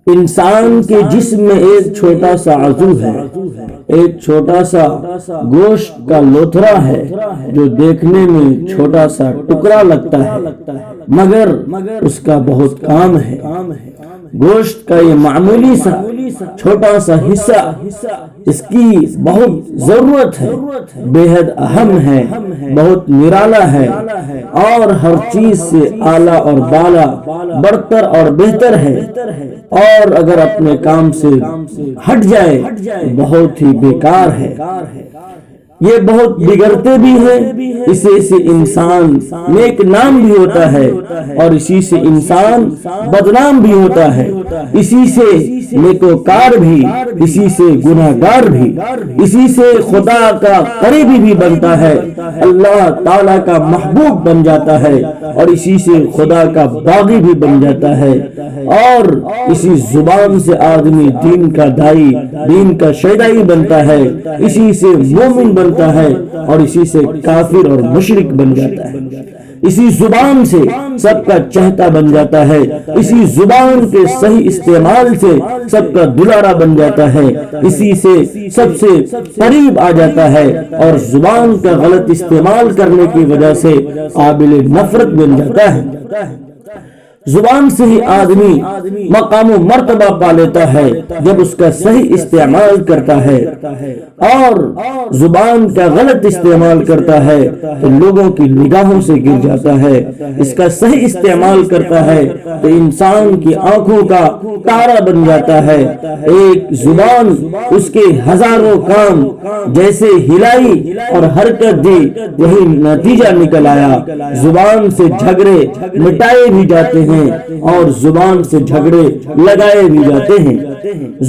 انسان کے جسم میں ایک چھوٹا سا عضو ہے، ایک چھوٹا سا گوشت کا لوتھڑا ہے جو دیکھنے میں چھوٹا سا ٹکڑا لگتا ہے، مگر اس کا بہت کام ہے۔ گوشت کا یہ معمولی سا چھوٹا سا حصہ اس کی بہت ضرورت ہے، بے حد اہم ہے، بہت نرالا ہے، اور ہر چیز سے اعلیٰ اور بالا، برتر اور بہتر ہے، اور اگر اپنے کام سے ہٹ جائے تو بہت ہی بیکار ہے۔ یہ بہت بگڑتے بھی ہے، اسی سے انسان نیک نام بھی ہوتا ہے اور اسی سے انسان بدنام بھی ہوتا ہے، اسی سے نیکوکار بھی، اسی سے گناہگار بھی، اسی سے خدا کا قریبی بھی بنتا ہے، اللہ تعالی کا محبوب بن جاتا ہے، اور اسی سے خدا کا باغی بھی بن جاتا ہے، اور اسی زبان سے آدمی دین کا دائی، دین کا شیدائی بنتا ہے، اسی سے مومن بنتا ہے، اور اسی سے کافر اور مشرک بن جاتا ہے، اسی زبان سے سب کا چہتا بن جاتا ہے، اسی زبان کے صحیح استعمال سے سب کا دلارا بن جاتا ہے، اسی سے سب سے قریب آ جاتا ہے، اور زبان کا غلط استعمال کرنے کی وجہ سے قابل نفرت بن جاتا ہے۔ زبان سے ہی آدمی مقام و مرتبہ پا لیتا ہے جب اس کا صحیح استعمال کرتا ہے، اور زبان کا غلط استعمال کرتا ہے تو لوگوں کی نگاہوں سے گر جاتا ہے، اس کا صحیح استعمال کرتا ہے تو انسان کی آنکھوں کا تارا بن جاتا ہے۔ ایک زبان اس کے ہزاروں کام جیسے ہلائی اور حرکت دی، وہی نتیجہ نکل آیا۔ زبان سے جھگڑے مٹائے بھی جاتے ہیں اور زبان سے جھگڑے لگائے بھی جاتے ہیں،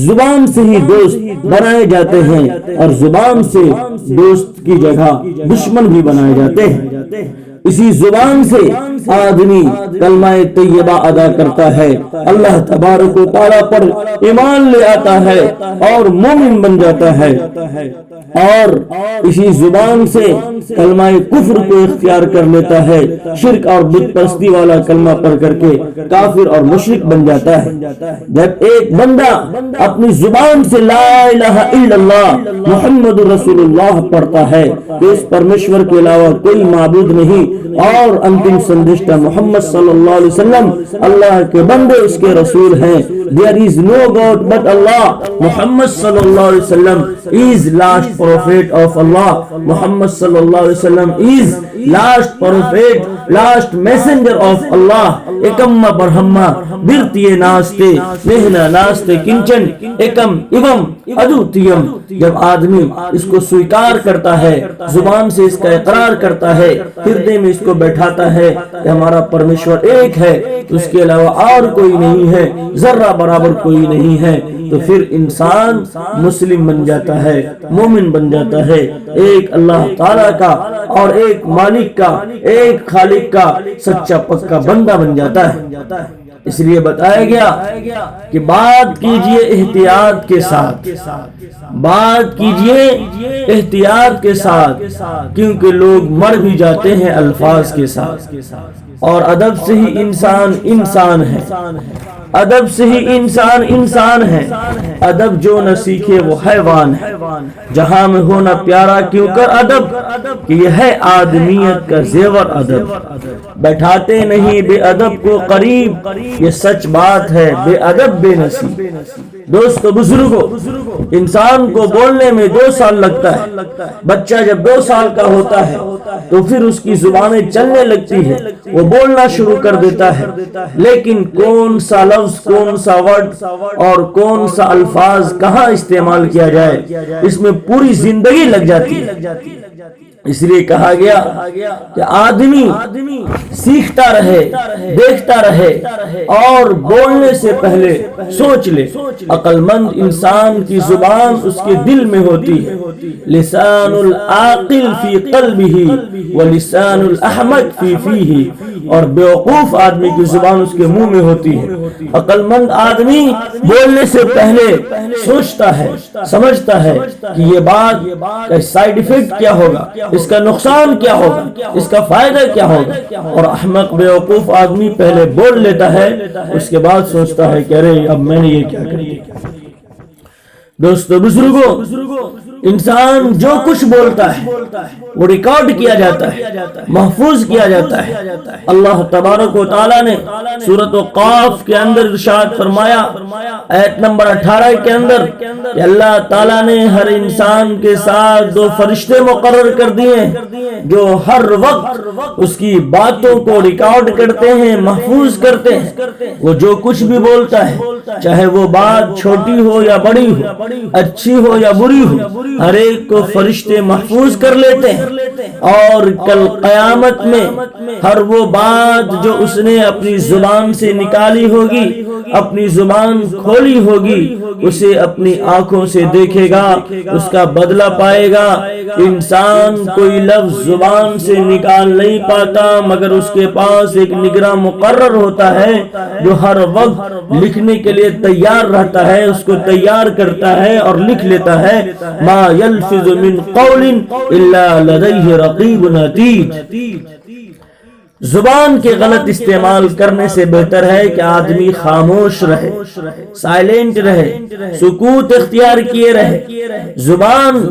زبان سے ہی دوست بنائے جاتے ہیں اور زبان سے دوست کی جگہ دشمن بھی بنائے جاتے ہیں۔ اسی زبان سے آدمی کلمہ طیبہ ادا کرتا ہے، اللہ تبارک و تعالیٰ پر ایمان لے آتا ہے اور مومن بن جاتا ہے، اور اسی زبان سے کلمہ کفر کو اختیار کر لیتا ہے، شرک اور بت پرستی والا کلمہ پڑھ کر کے کافر اور مشرک بن جاتا ہے۔ جب ایک بندہ اپنی زبان سے لا الہ الا اللہ محمد رسول اللہ پڑھتا ہے کہ اس پرمیشور کے علاوہ کوئی معبود نہیں، اور انتم سندشتہ محمد صلی اللہ علیہ وسلم اللہ کے بندے اس کے رسول ہیں، there is no God but Allah، محمد صلی اللہ علیہ وسلم is last prophet of Allah، محمد صلی اللہ علیہ وسلم is last prophet، last messenger of Allah، ایکم برہما برتیے ناستے نہنا ناستے کنچن ایکم ایوم ادوتیم۔ جب آدمی اس کو سویکار کرتا ہے، زبان سے اس کا اقرار کرتا ہے، ہردے میں اس کو بیٹھاتا ہے کہ ہمارا پرمیشور ایک ہے، اس کے علاوہ اور کوئی نہیں ہے، ذرہ برابر کوئی نہیں ہے، تو پھر انسان مسلم بن جاتا ہے، مومن بن جاتا ہے، ایک اللہ تعالیٰ کا اور ایک مالک کا، ایک خالق کا سچا پکا بندہ بن جاتا ہے۔ اس لیے بتایا گیا کہ بات کیجئے احتیاط کے ساتھ، بات کیجئے احتیاط کے ساتھ، کیونکہ لوگ مر بھی جاتے ہیں الفاظ کے ساتھ، اور ادب سے ہی انسان انسان ہے، ادب سے ہی انسان انسان ہے، ادب جو نہ سیکھے وہ حیوان ہے۔ جہاں میں ہونا پیارا کیوں کر ادب، کہ یہ ہے آدمیت کا زیور ادب۔ بیٹھاتے نہیں بے ادب کو قریب، یہ سچ بات ہے بے ادب بے نصیب۔ دوستو بزرگوں، انسان کو بولنے میں 2 سال لگتا ہے، بچہ جب 2 سال کا ہوتا ہے تو پھر اس کی زبانیں چلنے لگتی ہے، وہ بولنا شروع کر دیتا ہے، لیکن کون سا لفظ، کون سا ورڈ اور کون سا الفاظ کہاں استعمال کیا جائے، اس میں پوری زندگی لگ جاتی ہے۔ اس لیے کہا گیا کہ آدمی سیکھتا رہے، دیکھتا رہے، اور بولنے سے پہلے سوچ لے۔ عقل مند انسان کی زبان اس کے دل میں ہوتی ہے، لسان العاقل فی قلبہ ولسان الاحمق فی فیہ، اور بیوقوف آدمی کی زبان اس کے منہ میں ہوتی ہے۔ عقل مند آدمی بولنے سے پہلے سوچتا ہے، سمجھتا ہے کہ یہ بات کا سائیڈ ایفیکٹ کیا ہوگا، اس کا نقصان کیا ہوگا، اس کا فائدہ کیا ہوگا، اور احمق بیوقوف آدمی پہلے بول لیتا ہے، اس کے بعد سوچتا ہے کہ ارے اب میں نے یہ کیا کر دیا۔ دوستو بزرگوں، انسان جو کچھ بولتا ہے وہ ریکارڈ کیا جاتا ہے، محفوظ کیا جاتا ہے۔ اللہ تبارک و تعالی نے سورۃ قاف کے اندر ارشاد فرمایا، آیت نمبر 18 کے اندر، کہ اللہ تعالی نے ہر انسان کے ساتھ 2 فرشتے مقرر کر دیے جو ہر وقت اس کی باتوں کو ریکارڈ کرتے ہیں، محفوظ کرتے ہیں۔ وہ جو کچھ بھی بولتا ہے، چاہے وہ بات چھوٹی ہو یا بڑی ہو، اچھی ہو یا بری ہو، ہر ایک کو فرشتے محفوظ کر لیتے ہیں، اور کل قیامت میں ہر وہ بات جو اس نے اپنی زبان سے نکالی ہوگی، اپنی زبان کھولی ہوگی، اسے اپنی آنکھوں سے دیکھے گا، اس کا بدلہ پائے گا۔ انسان کوئی لفظ زبان سے نکال نہیں پاتا مگر اس کے پاس ایک نگراں مقرر ہوتا ہے جو ہر وقت لکھنے کے لیے تیار رہتا ہے، اس کو تیار کرتا ہے اور لکھ لیتا ہے۔ ما یلفظ من قول الا لدیہ رقیب عتید۔ زبان کے غلط استعمال کرنے سے بہتر ہے کہ آدمی خاموش رہے، سائلنٹ رہے، سکوت اختیار کیے رہے۔ زبان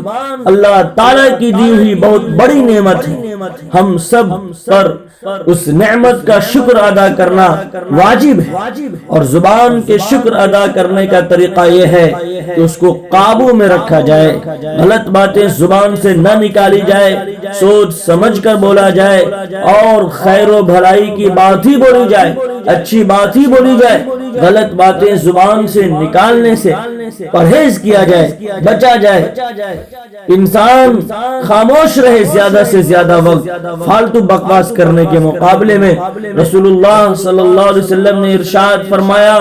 اللہ تعالیٰ کی دی ہوئی بہت بڑی نعمت ہے، ہم سب پر اس نعمت کا شکر ادا کرنا واجب ہے، اور زبان کے شکر ادا کرنے کا طریقہ یہ ہے کہ اس کو قابو میں رکھا جائے، غلط باتیں زبان سے نہ نکالی جائے، سوچ سمجھ کر بولا جائے، اور خیر و بھلائی کی بات ہی بولی جائے، اچھی بات ہی بولی جائے، غلط باتیں زبان سے نکالنے سے پرہیز کیا جائے، بچا جائے۔ انسان خاموش رہے زیادہ سے زیادہ وقت، فالتو بکواس کرنے کے مقابلے میں۔ رسول اللہ صلی اللہ علیہ وسلم نے ارشاد فرمایا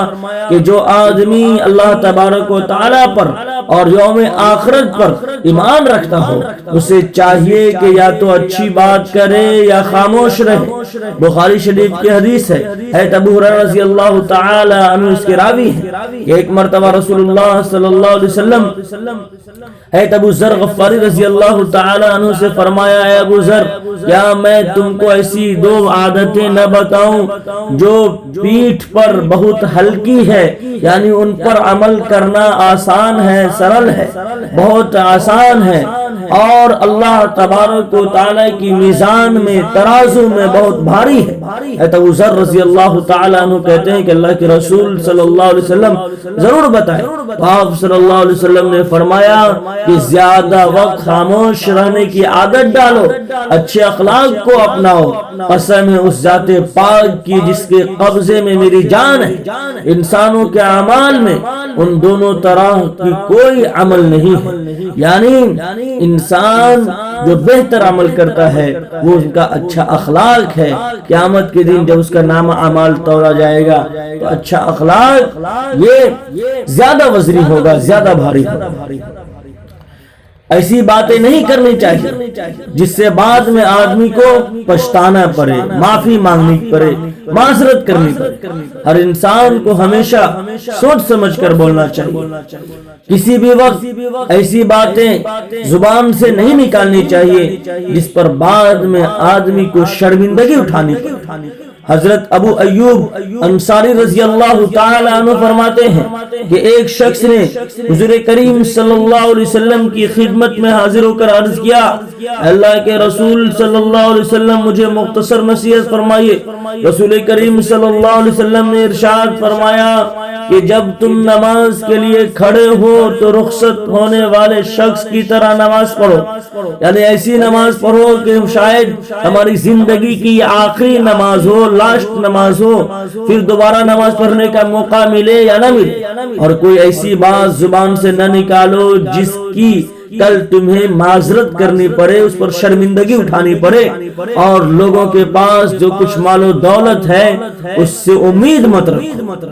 کہ جو آدمی اللہ تبارک و تعالی پر اور یوم آخرت پر ایمان رکھتا ہو، اسے چاہیے کہ یا تو اچھی بات کرے یا خاموش رہے۔ بخاری شریف کی حدیث ہے، حضرت ابو ہریرہ رضی اللہ تعالی عنہ اس کے راوی ہیں کہ ایک مرتبہ رسول اللہ صلی اللہ علیہ وسلم حضرت ابو ذر غفاری رضی اللہ تعالی عنہ سے فرمایا، اے ابو ذر، کیا میں تم کو ایسی 2 عادتیں نہ بتاؤں جو پیٹھ پر بہت ہلکی ہے، یعنی ان پر عمل کرنا آسان ہے، سرل ہے، بہت آسان ہے، اور اللہ تبارک و تعالی کی میزان میں، ترازو میں بہت بھاری ہے۔ حضرت ابو ذر رضی اللہ تعالی عنہ کہتے ہیں کہ اللہ کے رسول صلی اللہ علیہ وسلم ضرور بتائیں۔ آپ صلی اللہ علیہ وسلم نے فرمایا کہ زیادہ وقت خاموش رہنے کی عادت ڈالو، اچھے اخلاق کو اپناؤ، قسم ہے اس ذات پاک کی جس کے قبضے میں میری جان ہے، انسانوں کے اعمال میں ان دونوں طرح کی کوئی عمل نہیں ہے۔ یعنی انسان جو بہتر عمل کرتا ہے وہ اس کا اچھا اخلاق ہے۔ قیامت کے دن جب اس کا نامہ اعمال تولا جائے گا تو اچھا اخلاق یہ زیادہ وزنی ہوگا، زیادہ بھاری ہوگا۔ ایسی باتیں نہیں کرنی چاہیے جس سے بعد میں آدمی کو پچھتانا پڑے، معافی مانگنی پڑے، معذرت کرنی پڑے۔ ہر انسان کو ہمیشہ سوچ سمجھ کر بولنا چاہیے، کسی بھی وقت ایسی باتیں زبان سے نہیں نکالنی چاہیے جس پر بعد میں آدمی کو شرمندگی اٹھانی پڑے۔ حضرت ابو ایوب انصاری رضی اللہ تعالی عنہ فرماتے ہیں کہ ایک شخص نے حضور کریم صلی اللہ علیہ وسلم کی خدمت میں حاضر ہو کر عرض کیا، اللہ کے رسول صلی اللہ علیہ وسلم مجھے مختصر نصیحت فرمائیے۔ رسول کریم صلی اللہ علیہ وسلم نے ارشاد فرمایا کہ جب تم نماز کے لیے کھڑے ہو تو رخصت ہونے والے شخص کی طرح نماز پڑھو، یعنی ایسی نماز پڑھو کہ شاید ہماری زندگی کی آخری نماز ہو، لاسٹ نماز ہو، پھر دوبارہ نماز پڑھنے کا موقع ملے یا نہ ملے، اور کوئی ایسی بات زبان سے نہ نکالو جس کی کل تمہیں معذرت کرنی پڑے، اس پر شرمندگی اٹھانی پڑے، اور لوگوں کے پاس جو کچھ مال و دولت ہے اس سے امید مت رکھو۔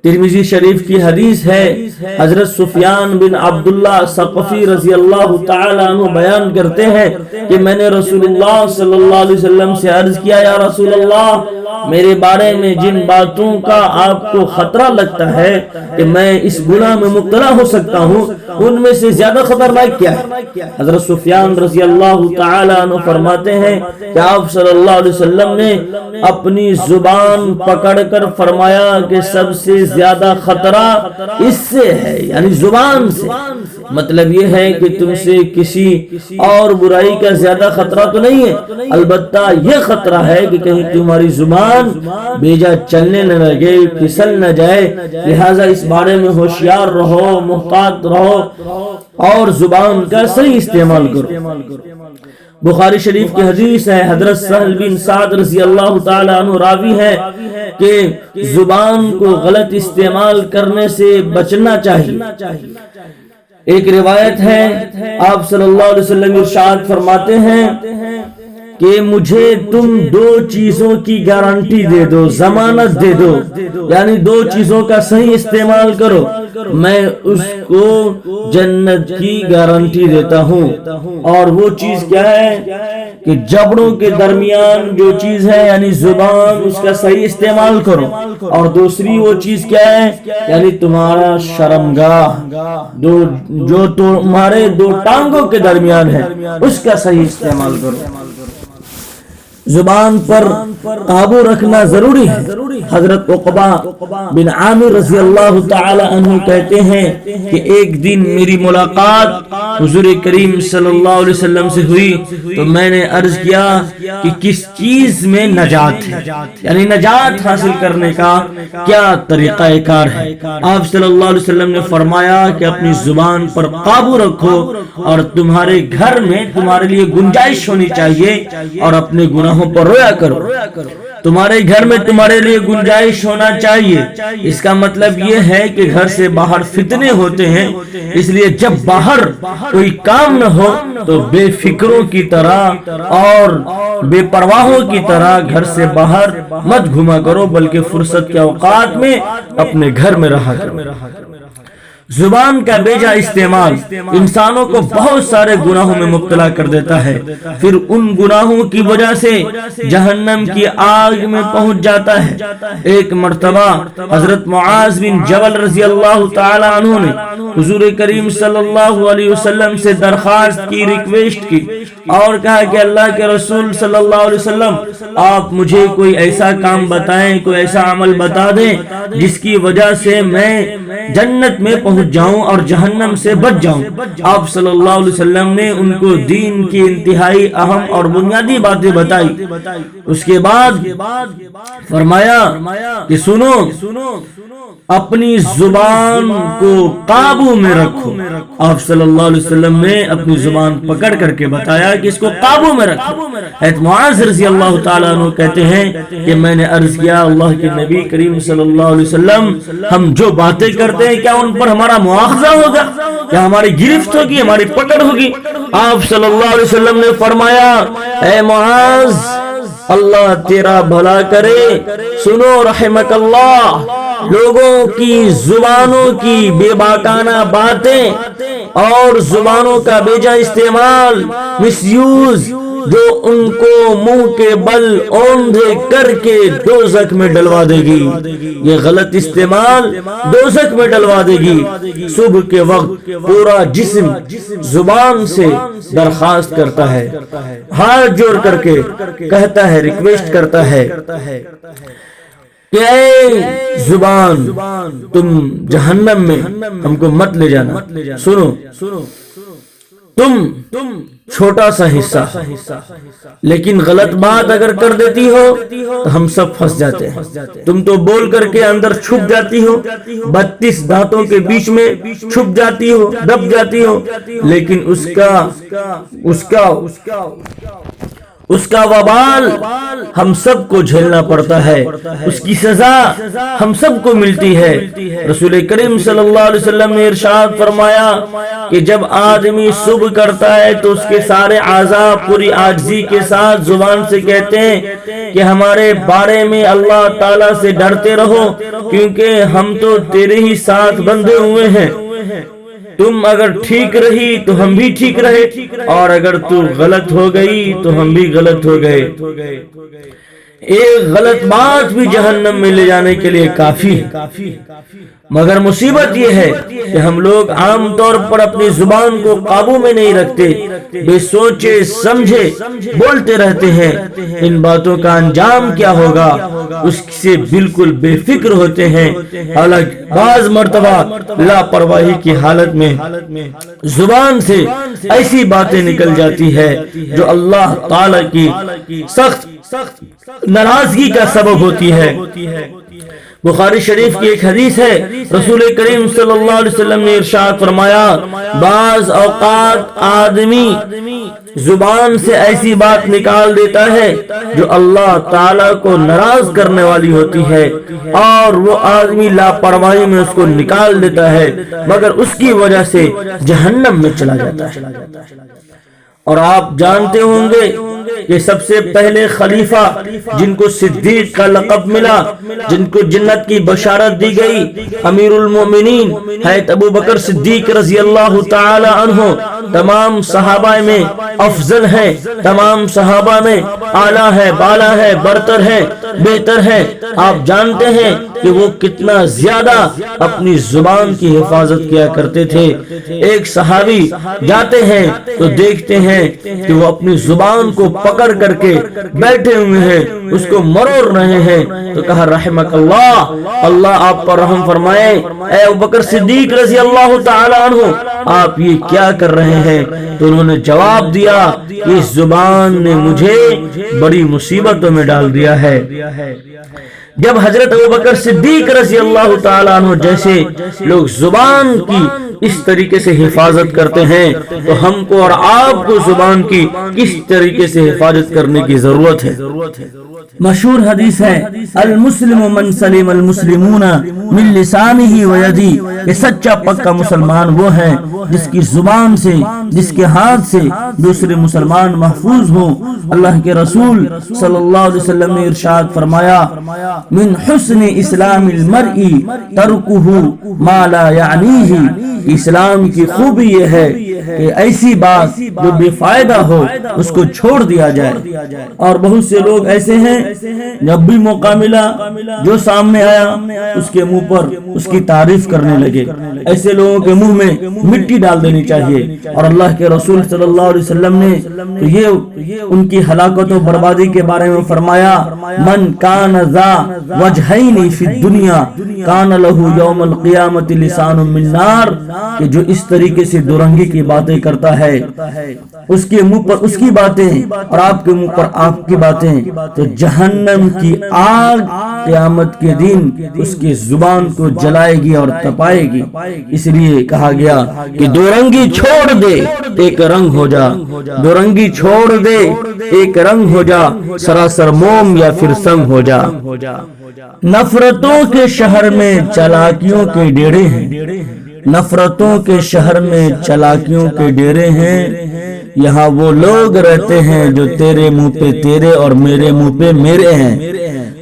ترمذی شریف کی حدیث ہے، حضرت سفیان بن عبداللہ ثقفی رضی اللہ تعالیٰ عنہ بیان کرتے ہیں کہ میں نے رسول اللہ صلی اللہ علیہ وسلم سے عرض کیا، یا رسول اللہ، میرے بارے میں جن باتوں کا آپ کو خطرہ لگتا ہے کہ میں اس گناہ میں مبتلا ہو سکتا ہوں، ان میں سے زیادہ خطرناک کیا ہے؟ حضرت سفیان رضی اللہ تعالیٰ عنہ فرماتے ہیں کہ آپ صلی اللہ علیہ وسلم نے اپنی زبان پکڑ کر فرمایا کہ سب سے زیادہ خطرہ اس سے ہے، یعنی زبان سے۔ مطلب یہ ہے کہ تم سے کسی اور برائی کا زیادہ خطرہ تو نہیں ہے، البتہ یہ خطرہ ہے کہ کہیں تمہاری زبان بیجا چلنے نہ لگے، پھسل نہ جائے، لہٰذا اس بارے میں ہوشیار رہو، محتاط رہو اور زبان کا صحیح استعمال کرو۔ بخاری شریف کی حدیث ہے، حضرت سہل بن سعد رضی اللہ تعالیٰ عنہ راوی ہے کہ زبان کو غلط استعمال کرنے سے بچنا چاہیے۔ ایک روایت ہے، آپ صلی اللہ علیہ وسلم ارشاد فرماتے ہیں کہ مجھے تم دو چیزوں کی گارنٹی دے دو، ضمانت دے دو، یعنی دو چیزوں کا صحیح استعمال کرو، میں اس کو جنت کی گارنٹی دیتا ہوں۔ اور وہ چیز کیا ہے کہ جبڑوں کے درمیان جو چیز ہے یعنی زبان، اس کا صحیح استعمال کرو، اور دوسری وہ چیز کیا ہے یعنی تمہارا شرمگاہ، جو تمہارے دو ٹانگوں کے درمیان ہے، اس کا صحیح استعمال کرو۔ زبان پر قابو رکھنا ضروری ہے۔ حضرت عقبہ بن عامر رضی اللہ تعالی عنہ کہتے ہیں کہ ایک دن میری ملاقات حضور کریم صلی اللہ علیہ وسلم سے ہوئی تو میں نے عرض کیا کہ کس چیز میں نجات ہے، یعنی نجات حاصل کرنے کا کیا طریقہ کار ہے؟ آپ صلی اللہ علیہ وسلم نے فرمایا کہ اپنی زبان پر قابو رکھو، اور تمہارے گھر میں تمہارے لیے گنجائش ہونی چاہیے، اور اپنے گناہوں پر رویا کرو۔ تمہارے گھر میں تمہارے لیے گنجائش ہونا چاہیے، اس کا مطلب یہ ہے کہ گھر سے باہر فتنے ہوتے ہیں، اس لیے جب باہر کوئی کام نہ ہو تو بے فکروں کی طرح اور بے پرواہوں کی طرح گھر سے باہر مت گھوما کرو، بلکہ فرصت کے اوقات میں اپنے گھر میں رہا کرو۔ زبان کا بیجا استعمال انسانوں کو بہت سارے گناہوں میں مبتلا کر دیتا ہے، پھر ان گناہوں کی وجہ سے جہنم کی آگ میں پہنچ جاتا ہے۔ ایک مرتبہ حضرت معاذ بن جبل رضی اللہ تعالی عنہ نے حضور کریم صلی اللہ علیہ وسلم سے درخواست کی، ریکویسٹ کی، اور کہا کہ اللہ کے رسول صلی اللہ علیہ وسلم آپ مجھے کوئی ایسا کام بتائیں، کوئی ایسا عمل بتا دیں جس کی وجہ سے میں جنت میں پہنچ جاؤں اور جہنم سے بچ جاؤں۔ آپ صلی اللہ علیہ وسلم نے ان کو دین کی انتہائی اہم اور بنیادی باتیں بتائی۔ اس کے بعد فرمایا کہ سنو، اپنی زبان کو قابو میں رکھو۔ آپ صلی اللہ علیہ وسلم نے اپنی زبان پکڑ کر کے بتایا کہ اس کو قابو میں رکھو۔ حضرت معاذ رضی اللہ تعالیٰ عنہ کہتے ہیں کہ میں نے عرض کیا، اللہ کے نبی کریم صلی اللہ علیہ وسلم، ہم جو باتیں کرتے ہیں کیا ان پر ہمارا مواخذہ ہوگا، کیا ہماری گرفت ہوگی، ہماری پکڑ ہوگی؟ آپ صلی اللہ علیہ وسلم نے فرمایا، اے معاذ، اللہ تیرا بھلا کرے، سنو رحمک اللہ، لوگوں کی زبانوں کی بے باکانہ باتیں اور زبانوں کا بیجا استعمال، مس یوز، جو ان کو منہ کے بل اوندھے کر کے دوزخ میں ڈلوا دے گی۔ یہ غلط استعمال دوزخ میں ڈلوا دے گی۔ صبح کے وقت پورا جسم زبان سے درخواست کرتا ہے، ہاتھ جوڑ کر کے کہتا ہے، ریکویسٹ کرتا ہے کہ اے زبان، تم جہنم میں ہم کو مت لے جانا۔ سنو، تم چھوٹا سا حصہ، لیکن غلط بات اگر کر دیتی ہو تو ہم سب پھنس جاتے ہیں۔ تم تو بول کر کے اندر چھپ جاتی ہو، 32 دانتوں کے بیچ میں چھپ جاتی ہو، دب جاتی ہو، لیکن اس کا اس کا وبال ہم سب کو جھیلنا پڑتا ہے، اس کی سزا ہم سب کو ملتی ہے۔ رسول کریم صلی اللہ علیہ وسلم نے ارشاد فرمایا کہ جب آدمی صبح کرتا ہے تو اس کے سارے اعضاء پوری عاجزی کے ساتھ زبان سے کہتے ہیں کہ ہمارے بارے میں اللہ تعالیٰ سے ڈرتے رہو، کیونکہ ہم تو تیرے ہی ساتھ بندھے ہوئے ہیں۔ تم اگر ٹھیک رہی تو ہم بھی ٹھیک رہے، اور اگر تو غلط ہو گئی تو ہم بھی غلط ہو گئے۔ ایک غلط بات بھی جہنم میں لے جانے کے لیے کافی ہے۔ مگر مصیبت یہ ہے کہ ہم لوگ عام طور پر اپنی زبان کو قابو میں نہیں رکھتے، بے سوچے سمجھے بولتے رہتے ہیں۔ ان باتوں کا انجام کیا ہوگا اس سے بالکل بے فکر ہوتے ہیں۔ حالانکہ بعض مرتبہ لاپرواہی کی حالت میں زبان سے ایسی باتیں نکل جاتی ہے جو اللہ تعالی کی سخت ناراضگی کا سبب ہوتی ہے۔ بخاری شریف کی ایک حدیث ہے، رسول کریم صلی اللہ علیہ وسلم نے ارشاد فرمایا، بعض اوقات آدمی زبان سے ایسی بات نکال دیتا ہے جو اللہ تعالیٰ کو ناراض کرنے والی ہوتی ہے، اور وہ آدمی لاپرواہی میں اس کو نکال دیتا ہے، مگر اس کی وجہ سے جہنم میں چلا جاتا ہے۔ اور آپ جانتے ہوں گے کہ سب سے پہلے خلیفہ جن کو صدیق کا لقب ملا، جن کو جنت کی بشارت دی گئی، امیر المومنین حضرت ابو بکر صدیق رضی اللہ تعالی عنہ تمام صحابہ میں افضل ہیں، تمام صحابہ میں اعلیٰ ہے، بالا ہے، برتر ہے، بہتر ہے۔ آپ جانتے ہیں کہ وہ کتنا زیادہ اپنی زبان کی حفاظت کیا کرتے تھے۔ ایک صحابی جاتے ہیں تو دیکھتے ہیں کہ وہ اپنی زبان کو پکڑ کر کے بیٹھے ہوئے ہیں، اس کو مرور رہے ہیں، تو کہا رحمک اللہ، اللہ آپ پر رحم فرمائے، اے ابو بکر صدیق رضی اللہ تعالی عنہ آپ یہ کیا کر رہے ہیں؟ تو انہوں نے جواب دیا کہ اس زبان نے مجھے بڑی مصیبتوں میں ڈال دیا ہے۔ جب حضرت ابو بکر صدیق رضی اللہ تعالیٰ عنہ جیسے لوگ زبان کی اس طریقے سے حفاظت کرتے ہیں تو ہم کو اور آپ کو زبان کی کس طریقے سے حفاظت کرنے کی ضرورت ہے۔ مشہور حدیث ہے، المسلم من سلم المسلمون من لسانہ و یدہ، کہ سچا پکا مسلمان وہ ہے جس کی زبان سے، جس کے ہاتھ سے دوسرے مسلمان محفوظ ہوں۔ اللہ کے رسول صلی اللہ علیہ وسلم نے ارشاد فرمایا، من حسن اسلام المرء ترکہ ما لا یعنیہ، اسلام کی خوبی یہ ہے کہ ایسی بات جو بے فائدہ ہو اس کو چھوڑ دیا جائے۔ اور بہت سے لوگ ایسے ہیں جب بھی موقع ملا جو سامنے آیا اس کے منہ پر اس کی تعریف کرنے لگے۔ ایسے لوگوں کے منہ میں مٹی ڈال دینی چاہیے۔ اور اللہ کے رسول صلی اللہ علیہ وسلم نے تو یہ ان کی ہلاکت و بربادی کے بارے میں فرمایا، من کان ذا وجہین فی الدنیا کان لہ یوم القیامت لسان من نار، کہ جو اس طریقے سے دورنگی کی باتیں کرتا ہے، اس کے منہ پر اس کی باتیں اور آپ کے منہ پر آپ کی باتیں، تو جہنم کی آگ قیامت کے دن اس کی زبان کو جلائے گی اور تپائے گی۔ اس لیے کہا گیا کہ دورنگی چھوڑ دے ایک رنگ ہو جا، دورنگی چھوڑ دے ایک رنگ ہو جا، سراسر موم یا پھر سنگ ہو جا۔ نفرتوں کے شہر میں چالاکیوں کے ڈیرے ہیں، نفرتوں کے شہر میں چالاکیوں کے ڈیرے ہیں، یہاں وہ لوگ رہتے ہیں جو تیرے منہ پہ تیرے اور میرے منہ پہ میرے ہیں۔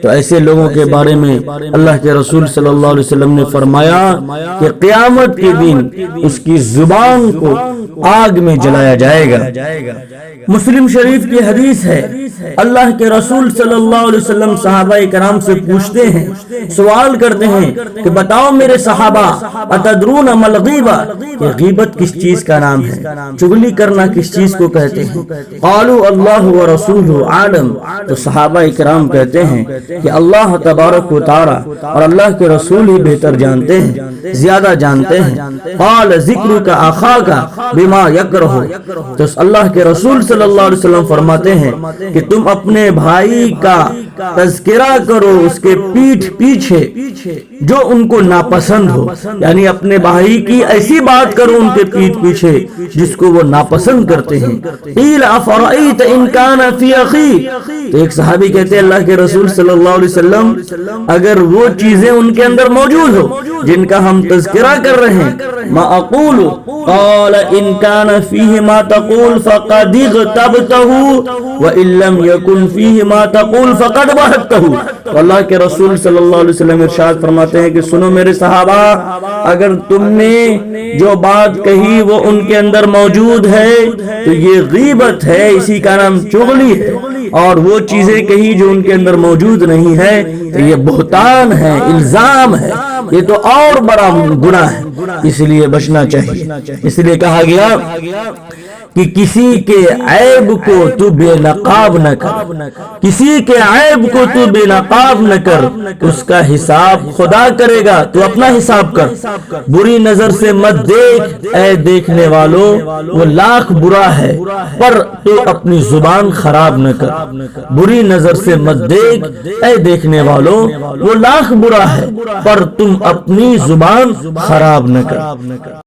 تو ایسے لوگوں کے بارے میں اللہ کے رسول صلی اللہ علیہ وسلم نے فرمایا کہ قیامت کے دن اس کی زبان کو آگ میں جلایا جائے گا۔ مسلم شریف کی حدیث ہے، اللہ کے رسول صلی اللہ علیہ وسلم صحابہ کرام سے پوچھتے ہیں، سوال کرتے ہیں کہ بتاؤ میرے صحابہ، اتدرون ما الغیبہ، کہ غیبت کس چیز کا نام ہے، چغلی کرنا کس چیز کو کہتے ہیں؟ قالوا اللہ ورسولہ عالم، تو صحابہ کرام کہتے ہیں کہ اللہ تبارک و تعالی اور اللہ کے رسول ہی بہتر جانتے ہیں، زیادہ جانتے ہیں۔ قال ذکرک اخاک بما یکرہ، تو اللہ کے رسول صلی اللہ علیہ وسلم فرماتے ہیں کہ تم اپنے بھائی کا تذکرہ کرو اس کے پیٹھ پیچھے جو ان کو ناپسند ہو، یعنی اپنے بھائی کی ایسی بات کرو ان کے پیٹھ پیچھے جس کو وہ ناپسند کرتے ہیں۔ قیل افرأیت ان کان فی اخی، تو ایک صحابی کہتے ہیں اللہ کے رسول صلی اللہ علیہ وسلم اگر وہ چیزیں ان کے اندر موجود ہو جن کا ہم تذکرہ کر رہے ہیں، ما اقول قال ان کان فیہ ما تقول فقد اغتبتہ وان لم یکن فیہ ما تقول فقد بہتہ۔ اللہ کے رسول صلی اللہ علیہ وسلم ارشاد فرماتے ہیں کہ سنو میرے صحابہ، اگر تم نے جو بات کہی وہ ان کے اندر موجود ہے تو یہ غیبت ہے، اسی کا نام چغلی ہے، اور وہ چیزیں کہی جو ان کے اندر موجود نہیں ہے تو یہ بہتان ہے، الزام ہے، یہ تو اور بڑا گناہ ہے، اس لیے بچنا چاہیے۔ اس لیے کہا گیا کہ کسی کے عیب کو تو بے نقاب نہ کر، کسی کے عیب کو تو بے نقاب نہ کر، اس کا حساب خدا کرے گا، تو اپنا حساب کر۔ بری نظر سے مت دیکھ اے دیکھنے والوں، وہ لاکھ برا ہے پر تو اپنی زبان خراب نہ کر۔ بری نظر سے مت دیکھ اے دیکھنے والوں، وہ لاکھ برا ہے پر تم اپنی زبان خراب نہ کر۔